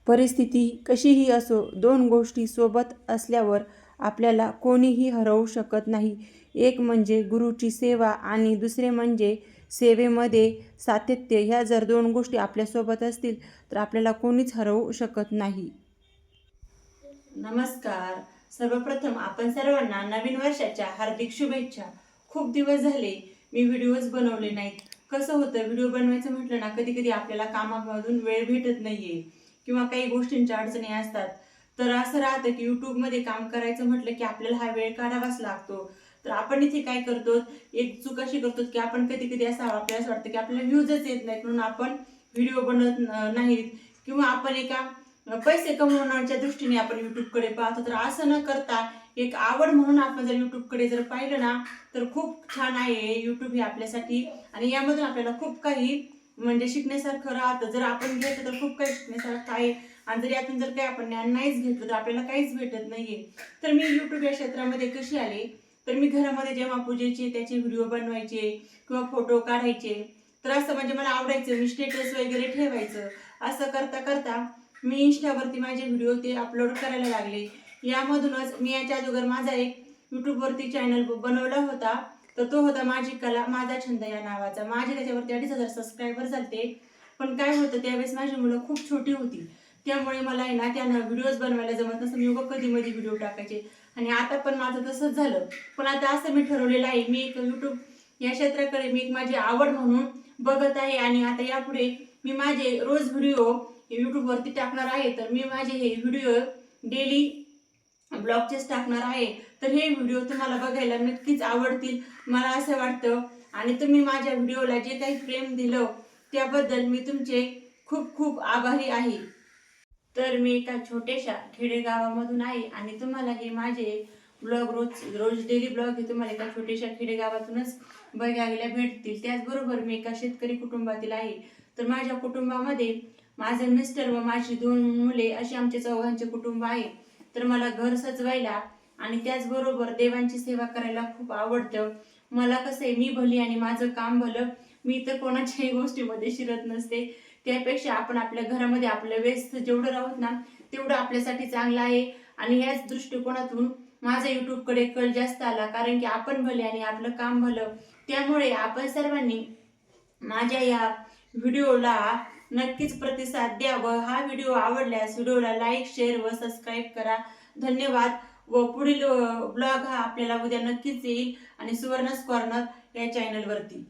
परिस्थिती कशीही असो, दोन गोष्टी सोबत असल्यावर आपल्याला कोणीही हरवू शकत नाही. एक म्हणजे गुरुची सेवा आणि दुसरे म्हणजे सेवेमध्ये सातत्य. ह्या जर दोन गोष्टी आपल्यासोबत असतील तर आपल्याला कोणीच हरवू शकत नाही. नमस्कार. सर्वप्रथम आपण सर्वांना नवीन वर्षाच्या हार्दिक शुभेच्छा. खूप दिवस झाले मी व्हिडिओज बनवले नाहीत. कसं होतं, व्हिडिओ बनवायचं म्हटलं ना, कधी कधी आपल्याला कामामधून वेळ भेटत नाहीये किंवा काही गोष्टींच्या अडचणी असतात. तर असं राहतं की यूट्यूबमध्ये काम करायचं म्हटलं की आपल्याला हा वेळ काढावाच लागतो. तर आपण इथे काय करतो, एक चूक अशी करतो की आपण कधी कधी आपल्याला असं वाटतं की आपल्याला व्ह्यूजच येत नाहीत म्हणून आपण व्हिडिओ बनवत नाहीत किंवा आपण एका पैसे कमवण्याच्या दृष्टीने आपण यूट्यूबकडे पाहतो. तर असं न करता एक आवड म्हणून आपण जर यूट्यूबकडे जर पाहिलं ना तर खूप छान आहे यूट्यूब हे आपल्यासाठी. आणि यामधून आपल्याला खूप काही म्हणजे शिकण्यासारखं राहतं. जर आपण घेतलं तर खूप काही शिकण्यासारखं आहे आणि जर यातून जर काही आपण ज्ञान नाहीच घेतलं तर आपल्याला काहीच भेटत नाहीये. तर मी यूट्यूब या क्षेत्रामध्ये कशी आले, तर मी घरामध्ये जेव्हा पूजेचे त्याचे व्हिडिओ बनवायचे किंवा फोटो काढायचे तर असं म्हणजे मला आवडायचं. मी स्टेटस वगैरे ठेवायचं. असं करता करता मी इंस्टावरती माझे व्हिडिओ ते अपलोड करायला लागले. यामधूनच मी याच्या अगोदर माझा एक यूट्यूबवरती चॅनल बनवला होता. तर तो होता माझी कला माझा छंद या नावाचा. माझे त्याच्यावरती 2,500 सबस्क्रायबर झाले. पण काय होतं, त्यावेळेस माझी मुलं खूप छोटी होती, त्यामुळे मला आहे ना त्यानं व्हिडिओज बनवायला जमत नसतं. मी कधी मध्ये व्हिडिओ टाकायचे आणि आता पण माझं तसंच झालं. पण आता असं मी ठरवलेलं आहे, मी एक यूट्यूब या क्षेत्राकडे मी एक माझी आवड म्हणून बघत आहे आणि आता यापुढे मी माझे रोज व्हिडिओ यूट्यूबवरती टाकणार आहे. तर मी माझे हे व्हिडिओ डेली ब्लॉगचेच टाकणार आहे. तर हे व्हिडिओ तुम्हाला बघायला नक्कीच आवडतील मला असं वाटतं. आणि तुम्ही माझ्या व्हिडिओला जे काही प्रेम दिलं त्याबद्दल मी तुमचे खूप खूप आभारी आहे. तर मी एका छोट्याशा खेडेगावामधून आहे आणि तुम्हाला हे माझे ब्लॉग रोज रोज डेली ब्लॉग हे तुम्हाला एका छोट्याशा खेडेगावातूनच बघायला भेटतील. त्याचबरोबर मी एका शेतकरी कुटुंबातील आहे. तर माझ्या कुटुंबामध्ये माझे मिस्टर व माझी 2 मुले अशी आमचे चौघांचे कुटुंब आहे. तर मला घर सजवायला आणि त्याचबरोबर देवांची सेवा करायला खूप आवडतं. मला कसं आहे, मी भली आणि माझं काम भलं. मी तर कोणाच्याही गोष्टीमध्ये शिरत नसते. त्यापेक्षा आपण आपल्या घरामध्ये आपलं व्यस्त जेवढं राहत ना तेवढं आपल्यासाठी चांगलं आहे. आणि याच दृष्टिकोनातून माझा यूट्यूबकडे कल जास्त आला, कारण की आपण भले आणि आपलं काम भलं. त्यामुळे आपण सर्वांनी माझ्या या व्हिडिओला नक्कीच प्रतिसाद द्या व हा व्हिडिओ आवडल्यास व्हिडिओला लाईक शेअर व सबस्क्राईब करा. धन्यवाद. व पुढील ब्लॉग हा आपल्याला उद्या नक्कीच येईल आणि सुवर्णस कॉर्नर या चॅनलवरती.